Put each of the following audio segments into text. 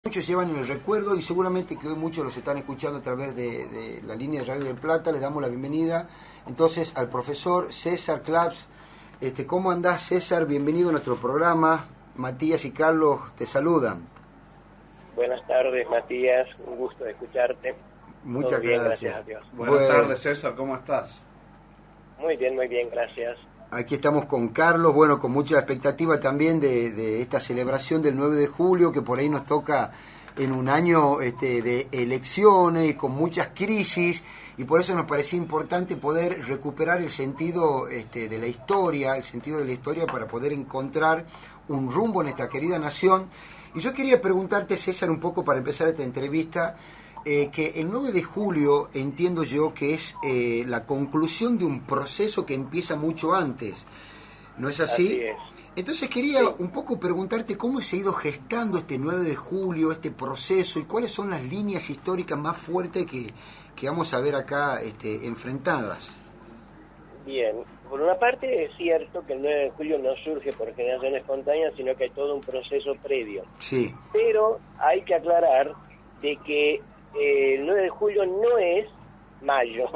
Muchos llevan en el recuerdo y seguramente que hoy muchos los están escuchando a través de la línea de Radio del Plata. Les damos la bienvenida entonces al profesor César Claps. ¿Cómo andás, César? Bienvenido a nuestro programa. Matías y Carlos te saludan. Buenas tardes, Matías, un gusto de escucharte. Muchas bien, gracias a Dios. Buenas tardes, César, ¿cómo estás? Muy bien, gracias. Aquí estamos con Carlos, bueno, con mucha expectativa también de esta celebración del 9 de julio, que por ahí nos toca en un año de elecciones, con muchas crisis, y por eso nos parecía importante poder recuperar el sentido de la historia, para poder encontrar un rumbo en esta querida nación. Y yo quería preguntarte, César, un poco para empezar esta entrevista, que el 9 de julio entiendo yo que es la conclusión de un proceso que empieza mucho antes, ¿no es así? Así es. Entonces quería un poco preguntarte cómo se ha ido gestando este 9 de julio, este proceso, y cuáles son las líneas históricas más fuertes que vamos a ver acá enfrentadas. Bien, por una parte es cierto que el 9 de julio no surge por generación espontánea, sino que hay todo un proceso previo. Sí. Pero hay que aclarar de que el 9 de julio no es mayo.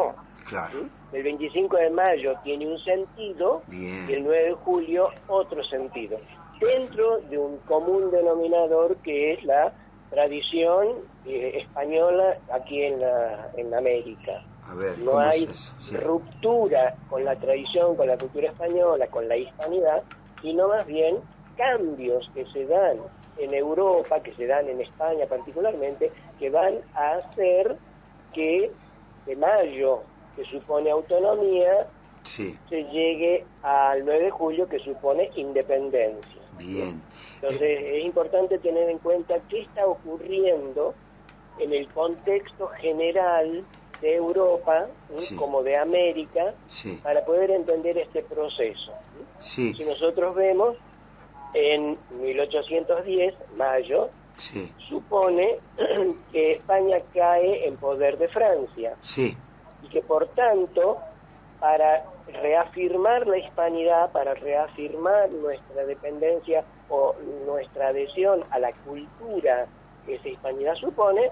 Claro. ¿Sí? El 25 de mayo tiene un sentido. Bien. Y el 9 de julio otro sentido. Dentro de un común denominador que es la tradición española aquí en América. A ver, no ¿cómo hay es eso? Sí. ruptura con la tradición, con la cultura española, con la hispanidad, sino más bien cambios que se dan en Europa, que se dan en España particularmente, que van a hacer que de mayo, que supone autonomía, Sí. se llegue al 9 de julio, que supone independencia. Bien. Entonces es importante tener en cuenta qué está ocurriendo en el contexto general de Europa, Sí. como de América, Sí. para poder entender este proceso. Sí. Si nosotros vemos, en 1810, mayo, Sí. supone que España cae en poder de Francia Sí. y que por tanto, para reafirmar la hispanidad, para reafirmar nuestra dependencia o nuestra adhesión a la cultura que esa hispanidad supone,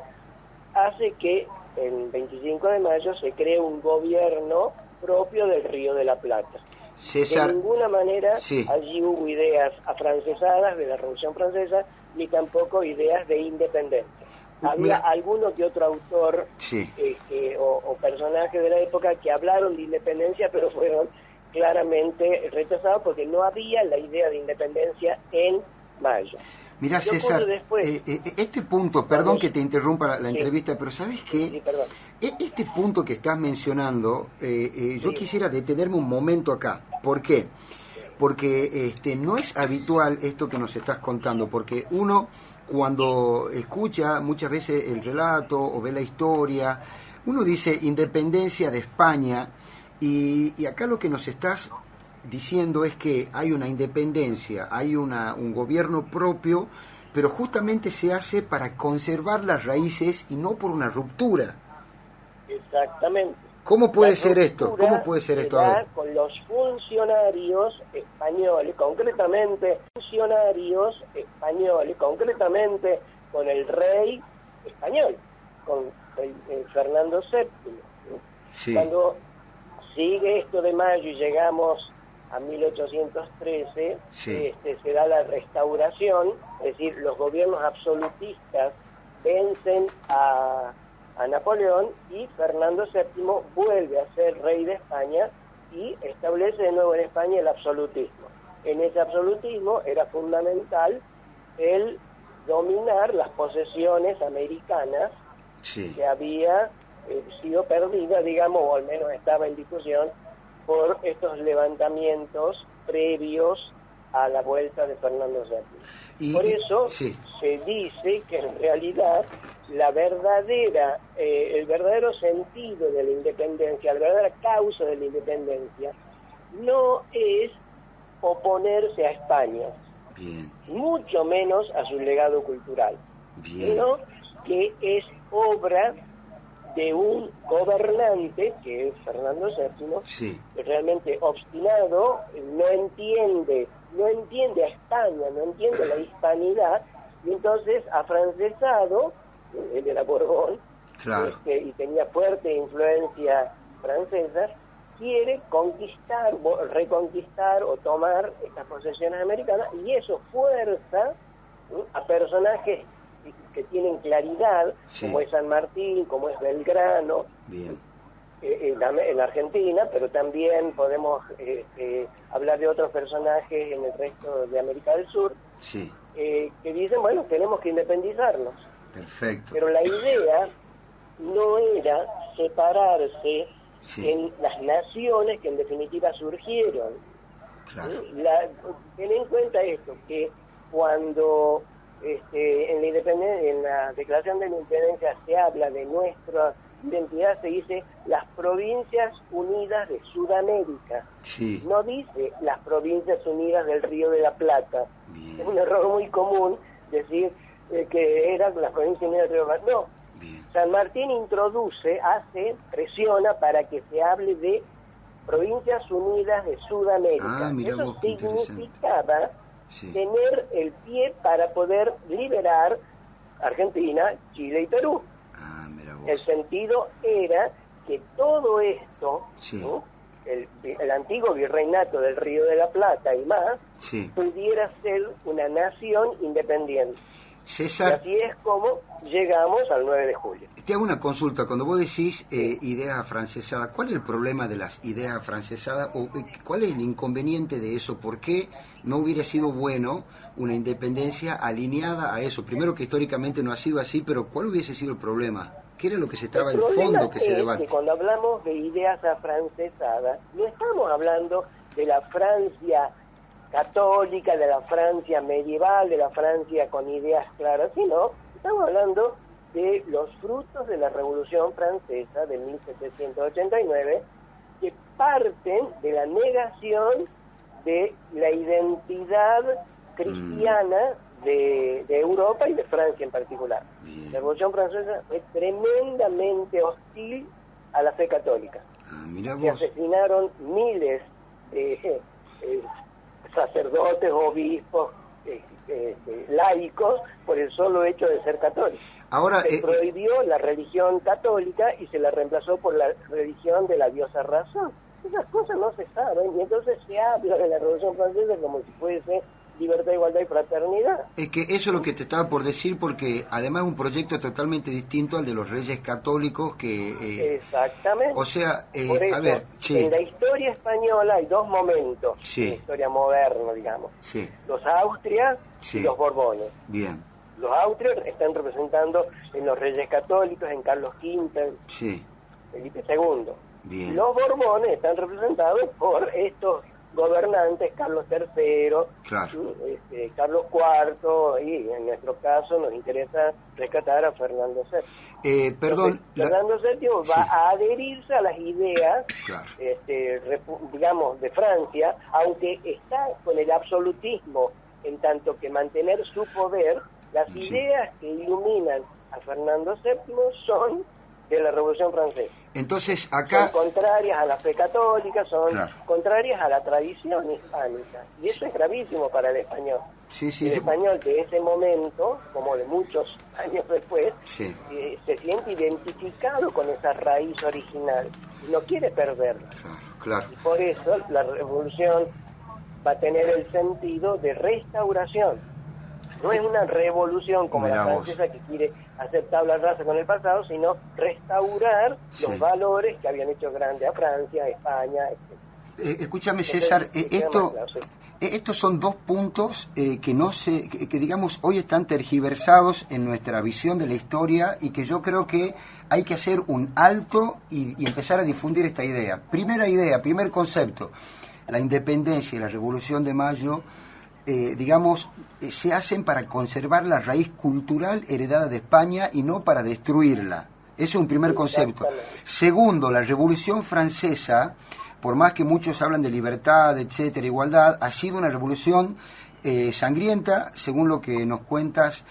hace que el 25 de mayo se cree un gobierno propio del Río de la Plata. César. De ninguna manera Sí. allí hubo ideas afrancesadas de la Revolución Francesa, ni tampoco ideas de independencia. Había Mira. alguno que otro autor Sí. o personaje de la época que hablaron de independencia, pero fueron claramente rechazados porque no había la idea de independencia en mayo. Mira, ¿Qué ocurre César, después? este punto, perdón que te interrumpa la Sí. entrevista, pero ¿sabes qué? Sí, perdón. Este punto que estás mencionando, yo Sí. quisiera detenerme un momento acá. ¿Por qué? Porque no es habitual esto que nos estás contando, porque uno cuando escucha muchas veces el relato o ve la historia, uno dice independencia de España, y acá lo que nos estás diciendo es que hay una independencia, hay un gobierno propio, pero justamente se hace para conservar las raíces y no por una ruptura. Exactamente. ¿Cómo puede La ser esto? ruptura ¿Cómo puede ser se esto? A da ver. con los funcionarios españoles, concretamente con el rey español, con el Fernando VII. Sí. Cuando sigue esto de mayo y llegamos a 1813, Sí. se da la restauración, es decir, los gobiernos absolutistas vencen a Napoleón y Fernando VII vuelve a ser rey de España y establece de nuevo en España el absolutismo. En ese absolutismo era fundamental el dominar las posesiones americanas Sí. que había sido perdida, digamos, o al menos estaba en discusión por estos levantamientos previos a la vuelta de Fernando VII. Por eso sí. se dice que en realidad el verdadero sentido de la independencia, la verdadera causa de la independencia, no es oponerse a España, Bien. mucho menos a su legado cultural, Bien. sino que es obra de un gobernante, que es Fernando VII, Sí. realmente obstinado, no entiende a España, no entiende la hispanidad, Y entonces, afrancesado, él era Borbón, Claro. y tenía fuerte influencia francesa, quiere conquistar, reconquistar o tomar estas posesiones americanas, y eso fuerza a personajes que tienen claridad, Sí. como es San Martín, como es Belgrano, Bien. en la Argentina, pero también podemos hablar de otros personajes en el resto de América del Sur, Sí. que dicen, bueno, tenemos que independizarnos. Perfecto. Pero la idea no era separarse Sí. en las naciones que en definitiva surgieron. Claro. Ten en cuenta esto, que cuando en la Declaración de la Independencia se habla de nuestra identidad, se dice las Provincias Unidas de Sudamérica. Sí. No dice las Provincias Unidas del Río de la Plata. Bien. Es un error muy común decir que eran las Provincias Unidas del Río de la Plata. No. Bien. San Martín presiona para que se hable de Provincias Unidas de Sudamérica. Ah, mira Eso vos, qué interesante. significaba Sí. tener el pie para poder liberar Argentina, Chile y Perú. Ah, mira vos. El sentido era que todo esto, Sí. ¿no? el antiguo virreinato del Río de la Plata y más, Sí. pudiera ser una nación independiente. Y César, así es como llegamos al 9 de julio. te hago una consulta. Cuando vos decís ideas afrancesadas, ¿cuál es el problema de las ideas afrancesadas o cuál es el inconveniente de eso? ¿Por qué no hubiera sido bueno una independencia alineada a eso? Primero, que históricamente no ha sido así, pero ¿cuál hubiese sido el problema? ¿Qué era lo que se estaba, el problema fondo que se es debate? que cuando hablamos de ideas afrancesadas, no estamos hablando de la Francia católica, de la Francia medieval, de la Francia con ideas claras, sino estamos hablando de los frutos de la Revolución Francesa de 1789, que parten de la negación de la identidad cristiana de Europa y de Francia en particular. Bien. La Revolución Francesa fue tremendamente hostil a la fe católica. Ah, mira Se vos. asesinaron miles de sacerdotes, obispos, laicos, por el solo hecho de ser católicos. Ahora, Se prohibió la religión católica y se la reemplazó por la religión de la diosa razón. Esas cosas no se saben, y entonces se habla de la Revolución Francesa como si fuese libertad, igualdad y fraternidad. es que eso es lo que te estaba por decir, porque además es un proyecto totalmente distinto al de los reyes católicos que... Exactamente. O sea, Por eso, a ver, sí, en la historia española hay dos momentos, Sí. en la historia moderna, digamos. sí, Los Austrias Sí. y los Borbones. bien, Los Austrias están representando en los reyes católicos, en Carlos V, sí, Felipe II. bien, Los Borbones están representados por estos gobernantes, Carlos III, claro. Carlos IV, y en nuestro caso nos interesa rescatar a Fernando VII. Perdón, Entonces, Fernando VII va sí. a adherirse a las ideas, Claro. digamos, de Francia, aunque está con el absolutismo, en tanto que mantener su poder. Las Sí. ideas que iluminan a Fernando VII son de la Revolución Francesa. Entonces Son acá, contrarias a la fe católica, son Claro. contrarias a la tradición hispánica. Y eso es gravísimo para el español. sí, sí, El yo- español de ese momento, como de muchos años después, sí, se siente identificado con esa raíz original y no quiere perderla. claro, claro, Y por eso la revolución va a tener el sentido de restauración. No es una revolución como Mirá la vos. francesa que quiere hacer tabla rasa con el pasado, sino restaurar Sí. los valores que habían hecho grande a Francia, a España, etc. escúchame Entonces, César, que quede esto... más claro, sí. Estos son dos puntos que no se, que, digamos hoy están tergiversados en nuestra visión de la historia y que yo creo que hay que hacer un alto y empezar a difundir esta idea. Primera idea, primer concepto, la independencia y la Revolución de Mayo, se hacen para conservar la raíz cultural heredada de España y no para destruirla. Eso es un primer concepto. Exactamente. Segundo, la Revolución Francesa, por más que muchos hablan de libertad, etcétera, igualdad, ha sido una revolución sangrienta, según lo que nos cuentas,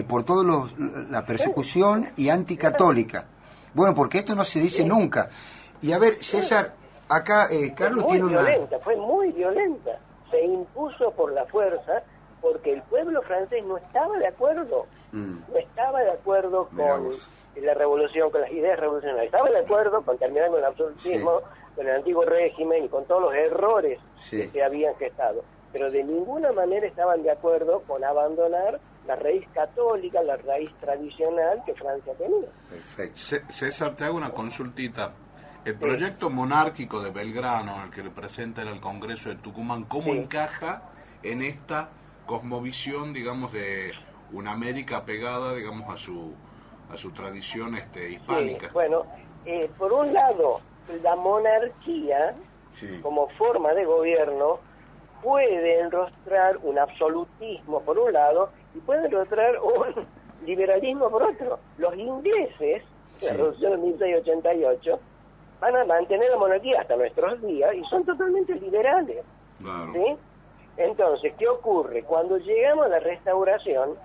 por toda la persecución y anticatólica. Bueno, porque esto no se dice nunca. Y a ver, César, acá Carlos Fue tiene muy una... violenta, fue muy violenta. Se impuso por la fuerza porque el pueblo francés no estaba de acuerdo, no estaba de acuerdo con la revolución, con las ideas revolucionarias, estaba de acuerdo con terminar con el absolutismo, con el antiguo régimen y con todos los errores que se habían gestado, pero de ninguna manera estaban de acuerdo con abandonar la raíz católica, la raíz tradicional que Francia tenía. Perfecto. César, te hago una consultita. El proyecto monárquico de Belgrano, el que le presenta al Congreso de Tucumán, ¿cómo encaja en esta cosmovisión, digamos, de una América pegada, digamos, a su tradición hispánica? Sí, bueno, por un lado, la monarquía, como forma de gobierno, puede enrostrar un absolutismo por un lado y puede enrostrar un liberalismo por otro. Los ingleses, la revolución de 1688, van a mantener la monarquía hasta nuestros días y son totalmente liberales. Claro. ¿Sí? Entonces, ¿qué ocurre? Cuando llegamos a la Restauración,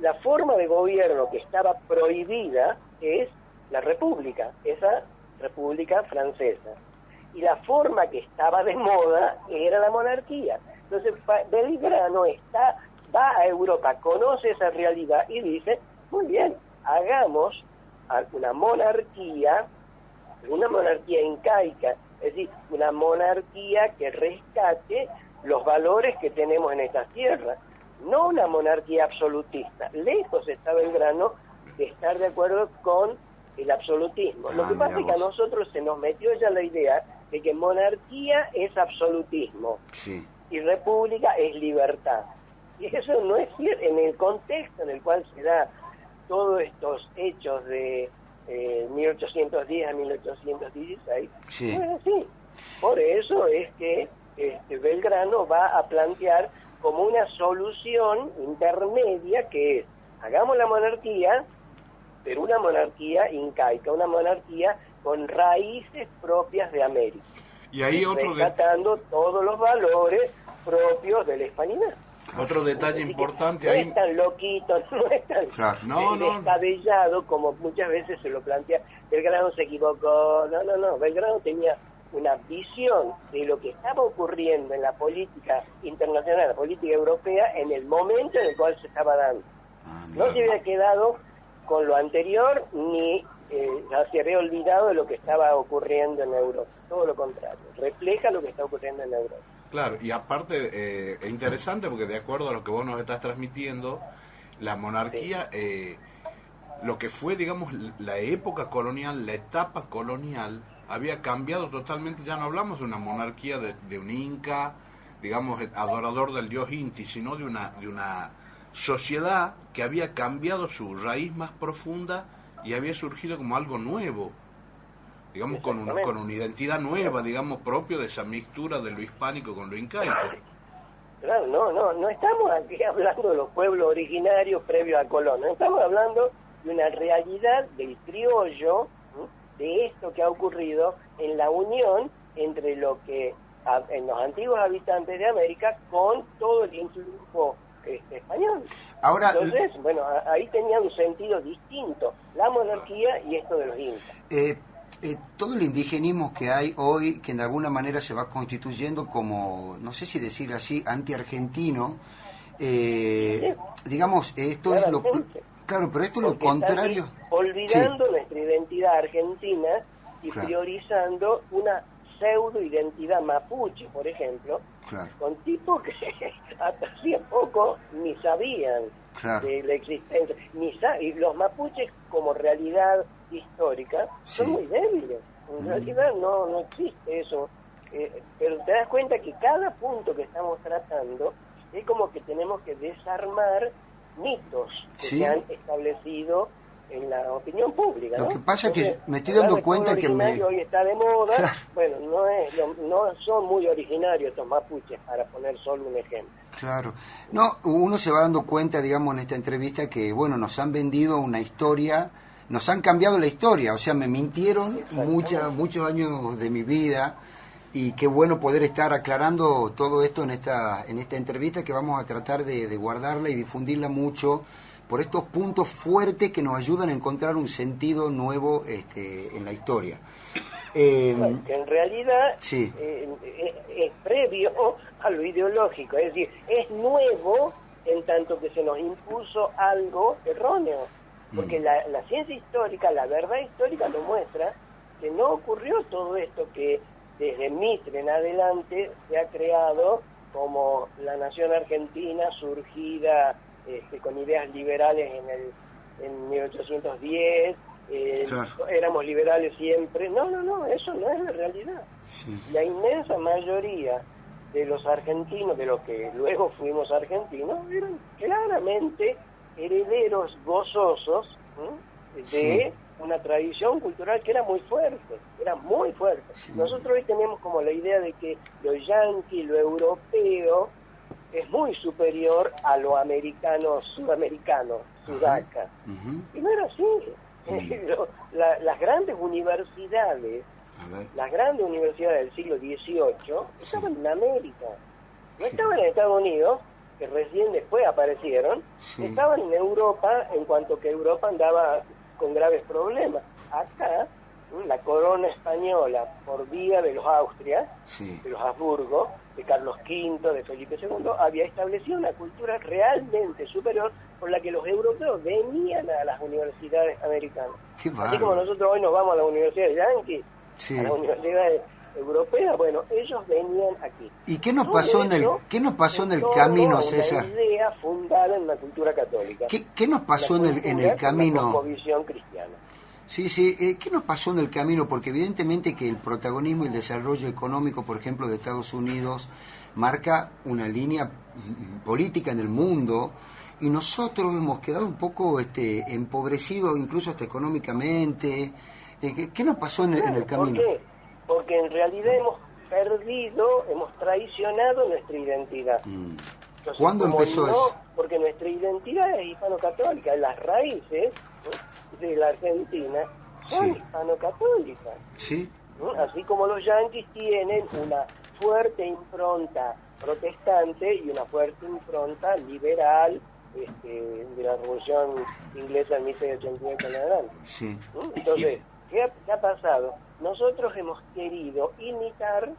la forma de gobierno que estaba prohibida es la república, esa república francesa. Y la forma que estaba de moda era la monarquía. Entonces, Belgrano va a Europa, conoce esa realidad y dice, muy bien, hagamos una monarquía incaica, es decir, una monarquía que rescate los valores que tenemos en estas tierras, no una monarquía absolutista. Lejos está Belgrano de estar de acuerdo con el absolutismo. Lo que pasa es que a nosotros se nos metió ya la idea de que monarquía es absolutismo y república es libertad. Y eso no es cierto en el contexto en el cual se da todos estos hechos de 1810 a 1816. No es así. Por eso es que Belgrano va a plantear como una solución intermedia que es, hagamos la monarquía, pero una monarquía incaica, una monarquía con raíces propias de América. Y ahí rescatando todos los valores propios de la hispanidad. Otro detalle importante no ahí. Es tan loquito, no es tan descabellado como muchas veces se lo plantea. Belgrano se equivocó. No. Belgrano tenía una visión de lo que estaba ocurriendo en la política internacional, la política europea, en el momento en el cual se estaba dando. No se había quedado con lo anterior ni se había olvidado de lo que estaba ocurriendo en Europa. Todo lo contrario, refleja lo que está ocurriendo en Europa. Claro, y aparte es interesante porque de acuerdo a lo que vos nos estás transmitiendo, la monarquía, lo que fue, digamos, la época colonial, la etapa colonial, había cambiado totalmente. Ya no hablamos de una monarquía de un inca, digamos, adorador del dios Inti, sino de una sociedad que había cambiado su raíz más profunda y había surgido como algo nuevo, digamos, con una identidad nueva, digamos, propio de esa mixtura de lo hispánico con lo incaico. Claro, no estamos aquí hablando de los pueblos originarios previos a Colón, no estamos hablando de una realidad del criollo, de esto que ha ocurrido en la unión entre lo que en los antiguos habitantes de América con todo el influjo español. Ahora, entonces, bueno, ahí tenía un sentido distinto, la monarquía y esto de los incas. Todo el indigenismo que hay hoy, que de alguna manera se va constituyendo como, no sé si decir así, anti-argentino, digamos, esto es lo... Claro, pero esto es lo contrario. Olvidando nuestra identidad argentina y priorizando una pseudo-identidad mapuche, por ejemplo, con tipos que hasta hacía poco ni sabían de la existencia. Y los mapuches como realidad histórica son muy débiles. En realidad no existe eso. Pero te das cuenta que cada punto que estamos tratando es como que tenemos que desarmar mitos que se han establecido en la opinión pública, ¿no? Lo que pasa es que me estoy dando cuenta que hoy está de moda, bueno, no son muy originarios estos mapuches, para poner solo un ejemplo. Claro. No, uno se va dando cuenta, digamos, en esta entrevista que, bueno, nos han vendido una historia, nos han cambiado la historia, o sea, me mintieron muchos años de mi vida. Y qué bueno poder estar aclarando todo esto en esta entrevista, que vamos a tratar de guardarla y difundirla mucho por estos puntos fuertes que nos ayudan a encontrar un sentido nuevo en la historia. Que en realidad es previo a lo ideológico, es decir, es nuevo en tanto que se nos impuso algo erróneo. Porque la ciencia histórica, la verdad histórica nos muestra que no ocurrió todo esto que desde Mitre en adelante se ha creado como la nación argentina surgida con ideas liberales en 1810, claro. Éramos liberales siempre. No, eso no es la realidad. Sí. La inmensa mayoría de los argentinos, de los que luego fuimos argentinos, eran claramente herederos gozosos de sí. una tradición cultural que era muy fuerte, Sí. Nosotros hoy tenemos como la idea de que lo yanqui, lo europeo, es muy superior a lo americano, sudamericano, sudaca. Y no era así. Las grandes universidades, del siglo XVIII estaban en América, no estaban en Estados Unidos, que recién después aparecieron, estaban en Europa, en cuanto que Europa andaba con graves problemas. Acá, la corona española, por vía de los Austrias, de los Habsburgo, de Carlos V, de Felipe II, había establecido una cultura realmente superior por la que los europeos venían a las universidades americanas. Así como nosotros hoy nos vamos a las universidades yanquis, a las universidades europeas, bueno, ellos venían aquí. ¿Y qué nos pasó en el camino, César? Una idea fundada en la cultura católica. ¿Qué nos pasó en el camino? Una cosmovisión cristiana. Sí, ¿qué nos pasó en el camino? Porque evidentemente que el protagonismo y el desarrollo económico, por ejemplo, de Estados Unidos, marca una línea política en el mundo, y nosotros hemos quedado un poco empobrecidos, incluso hasta económicamente. ¿Qué nos pasó en el camino? ¿Por qué? Porque en realidad hemos traicionado nuestra identidad. Entonces, ¿cuándo empezó eso? Porque nuestra identidad es hispano-católica, las raíces de la Argentina son hispano-católicas. Sí. Así como los yanquis tienen una fuerte impronta protestante y una fuerte impronta liberal de la Revolución Inglesa en 1788 en adelante. Sí. Entonces, ¿qué ha pasado? Nosotros hemos querido imitar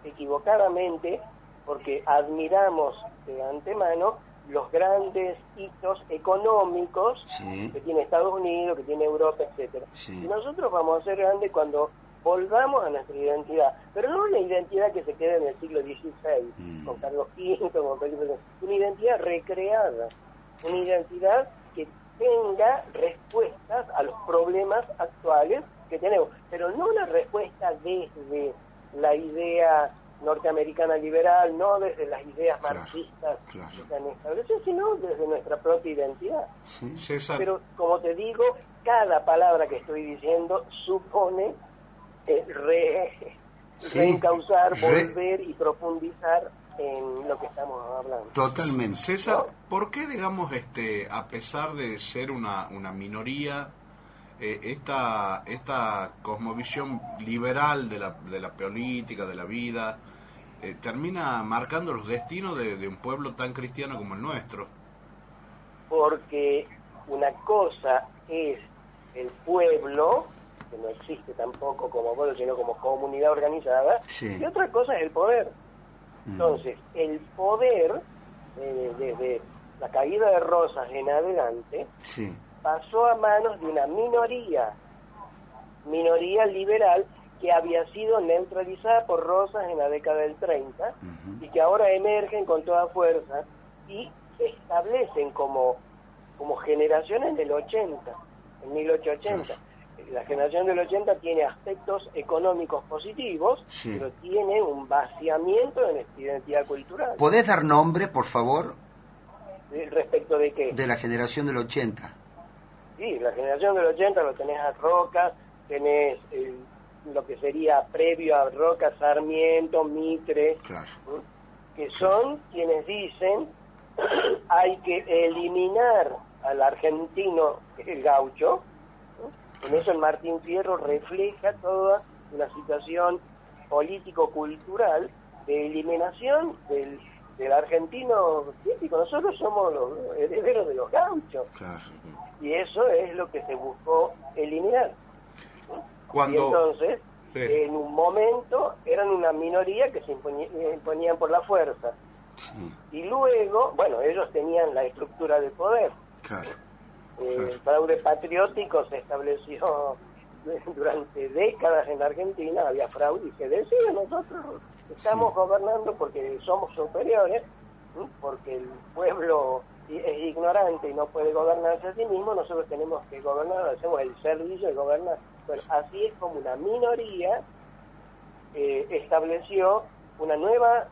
equivocadamente, porque admiramos de antemano los grandes hitos económicos que tiene Estados Unidos, que tiene Europa, etcétera. Y nosotros vamos a ser grandes cuando volvamos a nuestra identidad, pero no una identidad que se quede en el siglo XVI, con Carlos V, con Felipe II, una identidad recreada, una identidad que tenga respuestas a los problemas actuales que tenemos, pero no una respuesta desde la idea norteamericana liberal, no desde las ideas marxistas que se han establecido, sino desde nuestra propia identidad. César. Pero, como te digo, cada palabra que estoy diciendo supone reencauzar, volver y profundizar en lo que estamos hablando. Totalmente. César, ¿no? ¿Por qué, digamos, a pesar de ser una minoría, esta cosmovisión liberal de la política, de la vida, termina marcando los destinos de un pueblo tan cristiano como el nuestro? Porque una cosa es el pueblo, que no existe tampoco como pueblo, sino como comunidad organizada, y otra cosa es el poder. Entonces, el poder, desde la caída de Rosas en adelante, pasó a manos de una minoría liberal, que había sido neutralizada por Rosas en la década del 30, y que ahora emergen con toda fuerza y se establecen como generación en el 80, en 1880. La generación del 80 tiene aspectos económicos positivos, pero tiene un vaciamiento de nuestra identidad cultural. ¿Podés dar nombre, por favor? ¿Respecto de qué? De la generación del 80. Sí, la generación del 80 lo tenés a Roca, tenés lo que sería previo a Roca, Sarmiento, Mitre, que son quienes dicen hay que eliminar al argentino, el gaucho. En eso el Martín Fierro refleja toda una situación político-cultural de eliminación del argentino típico. Nosotros somos los herederos de los gauchos. Y eso es lo que se buscó eliminar. Y entonces, en un momento, eran una minoría que se imponían por la fuerza. Sí. Y luego, bueno, ellos tenían la estructura de poder. Claro. El fraude patriótico se estableció durante décadas en Argentina, había fraude y se decía, nosotros estamos gobernando porque somos superiores, ¿sí? Porque el pueblo es ignorante y no puede gobernarse a sí mismo, nosotros tenemos que gobernar, hacemos el servicio de gobernar. Bueno, así es como una minoría estableció una nueva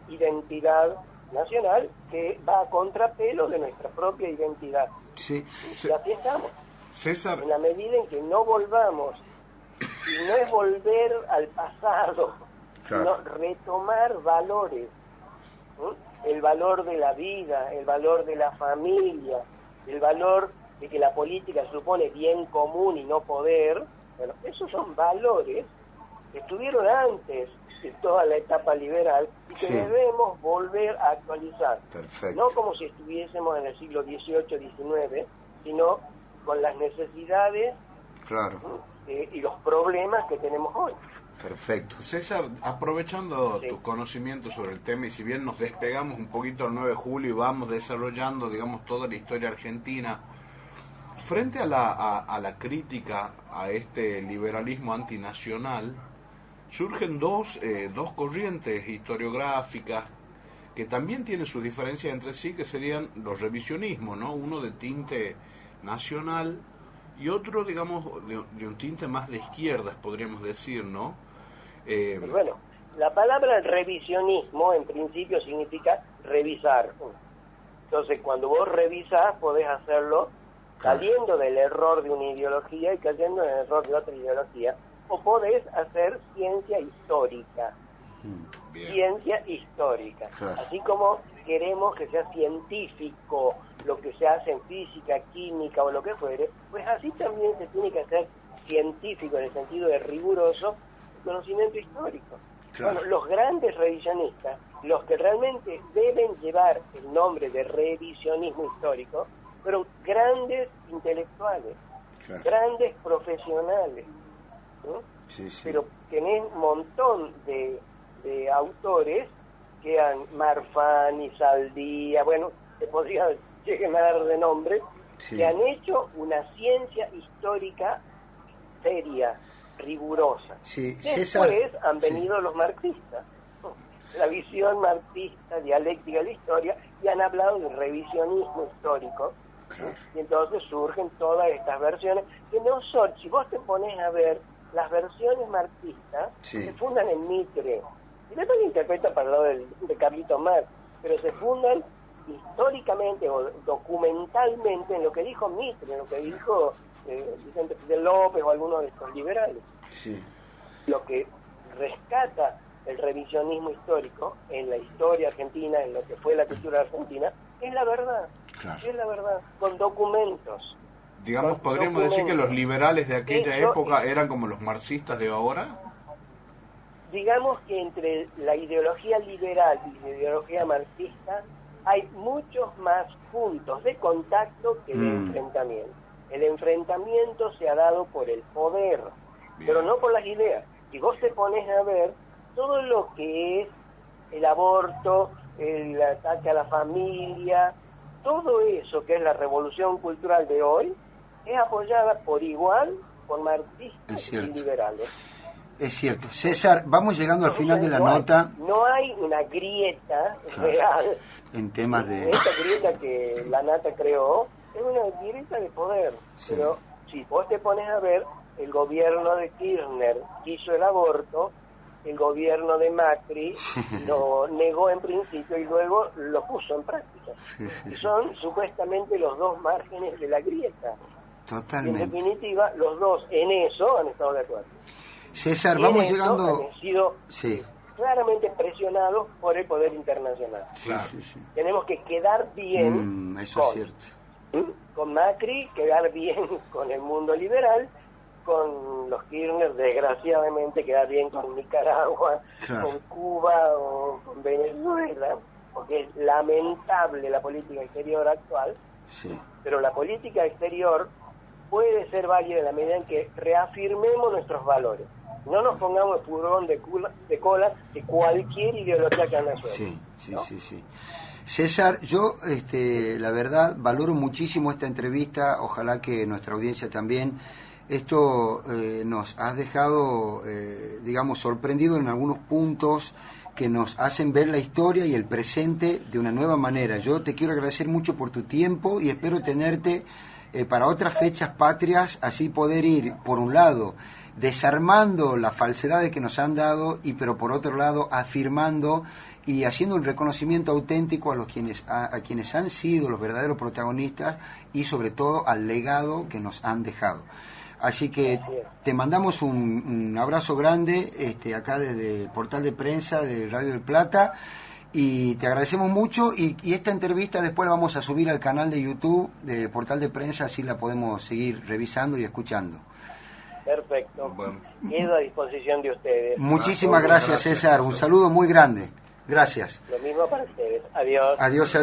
identidad nacional que va a contrapelo de nuestra propia identidad. Sí. Y así estamos. César, En la medida en que no volvamos, y no es volver al pasado, Claro. sino retomar valores, ¿sí? El valor de la vida, el valor de la familia, el valor de que la política supone bien común y no poder. Bueno, esos son valores que estuvieron antes de toda la etapa liberal y que Sí. debemos volver a actualizar. Perfecto. No como si estuviésemos en el siglo XVIII, XIX, sino con las necesidades Claro. y los problemas que tenemos hoy. Perfecto. César, aprovechando Sí. tus conocimientos sobre el tema y si bien nos despegamos un poquito el 9 de julio y vamos desarrollando, digamos, toda la historia argentina, frente a la crítica a este liberalismo antinacional, surgen dos corrientes historiográficas que también tienen sus diferencias entre sí, que serían los revisionismos, ¿no? Uno de tinte nacional y otro, digamos, de un tinte más de izquierdas, podríamos decir, ¿no? Pero bueno, la palabra revisionismo en principio significa revisar. Entonces, cuando vos revisás, podés hacerlo saliendo del error de una ideología y cayendo en el error de otra ideología, o podés hacer ciencia histórica. Bien. Ciencia histórica. Claro. Así como queremos que sea científico lo que se hace en física, química o lo que fuere, pues así también se tiene que hacer científico en el sentido de riguroso el conocimiento histórico. Claro. Bueno, los grandes revisionistas, los que realmente deben llevar el nombre de revisionismo histórico, fueron grandes intelectuales, Claro. grandes profesionales, ¿no? Sí, sí. Pero tenés un montón de autores que eran Marfani, Saldía, bueno, te podría llenar de nombres, Sí. que han hecho una ciencia histórica seria, rigurosa. Sí, Después César, han venido los marxistas, ¿no? La visión marxista, dialéctica de la historia, y han hablado de revisionismo histórico. Claro. Y entonces surgen todas estas versiones, que no son, si vos te pones a ver, las versiones marxistas Sí. se fundan en Mitre. Y después se interpreta para el lado de Carlito Marx, pero se fundan históricamente o documentalmente en lo que dijo Mitre, en lo que dijo Vicente Fidel López o alguno de estos liberales. Sí. Lo que rescata el revisionismo histórico en la historia argentina, en lo que fue la cultura argentina, es la verdad. Claro. Es la verdad, con documentos. Digamos, Con podríamos decir que los documentos. liberales de aquella Eso época es- eran como los marxistas de ahora. Digamos que entre la ideología liberal y la ideología marxista hay muchos más puntos de contacto que de enfrentamiento. El enfrentamiento se ha dado por el poder, Bien. pero no por las ideas. Si vos te pones a ver todo lo que es el aborto, el ataque a la familia, todo eso que es la revolución cultural de hoy, es apoyada por igual por Es marxistas y cierto. liberales. Es cierto. César, vamos llegando al final de la No hay- nota No hay una grieta Claro. real. en temas de... Esta grieta que la Nata creó es una grieta de poder. Sí. Pero si vos te pones a ver, el gobierno de Kirchner quiso el aborto, el gobierno de Macri lo negó en principio y luego lo puso en práctica. Sí, sí, Y sí. son supuestamente los dos márgenes de la grieta. Y en Totalmente. definitiva, los dos en eso han estado de acuerdo. César, Y vamos en eso llegando... han sido Sí, claramente presionados por el poder internacional. sí, Claro. sí, sí. Tenemos que quedar bien Eso es con, cierto. con Macri, quedar bien con el mundo liberal, con los Kirchner, desgraciadamente, quedar bien con Nicaragua, Claro. con Cuba o con Venezuela, porque es lamentable la política exterior actual, Sí, pero la política exterior puede ser válida en la medida en que reafirmemos nuestros valores. No nos pongamos el purgón de cola de cualquier ideología que anda suelta. Sí, ¿no? sí. César, yo la verdad valoro muchísimo esta entrevista, ojalá que nuestra audiencia también. Esto nos has dejado, digamos, sorprendido en algunos puntos que nos hacen ver la historia y el presente de una nueva manera. Yo te quiero agradecer mucho por tu tiempo y espero tenerte para otras fechas patrias, así poder ir, por un lado, desarmando las falsedades que nos han dado, pero por otro lado, afirmando y haciendo un reconocimiento auténtico a quienes han sido los verdaderos protagonistas y sobre todo al legado que nos han dejado. Así que te mandamos un abrazo grande acá desde Portal de Prensa de Radio del Plata y te agradecemos mucho y esta entrevista después la vamos a subir al canal de YouTube de Portal de Prensa, así la podemos seguir revisando y escuchando. Perfecto. Bueno. Quedo a disposición de ustedes. Muchísimas gracias, César. Un saludo muy grande. Gracias. Lo mismo para ustedes. Adiós. Adiós.